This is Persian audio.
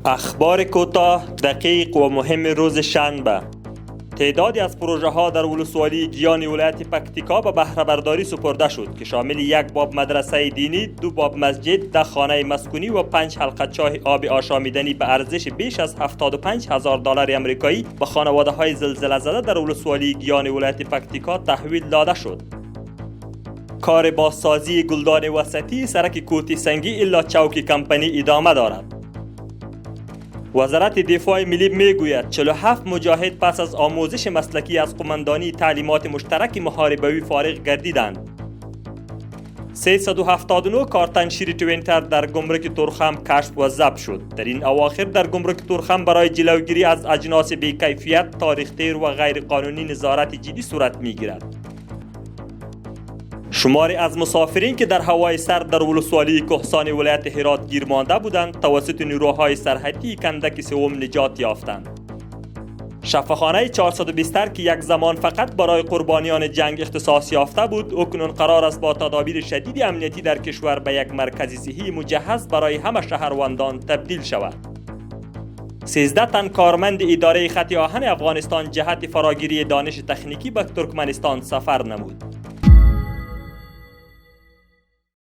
اخبار کوتاه، دقیق و مهم روز شنبه. تعدادی از پروژه ها در ولسوالی گیان ولایت پکتیکا به بهره برداری سپرده شد که شامل یک باب مدرسه دینی، 2 باب مسجد، 10 خانه مسکونی و 5 حلقه چاه آب آشامیدنی به ارزش بیش از $75,000 آمریکایی به خانواده های زلزله زده در ولسوالی گیان ولایت پکتیکا تحویل داده شد. کار بازسازی گلدان وسطی سرک کوتی سنگی الا چوک کمپنی ادامه دارد. وزارت دفاع ملی میگوید 47 مجاهد پس از آموزش مسلکی از قماندانی تعلیمات مشترک محاربوی فارغ گردیدند. 379 کارتن شیر توینتر در گمرک تورخم کشف و ضبط شد. در این اواخر در گمرک تورخم برای جلوگیری از اجناس بی‌کیفیت، تاریخ‌دیر و غیر قانونی نظارت جدی صورت میگیرد. شماری از مسافرین که در هوای سر در ولسوالی کهسان ولایت هرات گیر مانده بودند توسط نیروهای سرحدی کندک سوم نجات یافتند. شفاخانه 400 بستر که یک زمان فقط برای قربانیان جنگ اختصاص یافته بود، اکنون قرار است با تدابیر شدید امنیتی در کشور به یک مرکز صحی مجهز برای همه شهروندان تبدیل شود. 13 تن کارمند اداره خط آهن افغانستان جهت فراگیری دانش تکنیکی به ترکمنستان سفر نمود.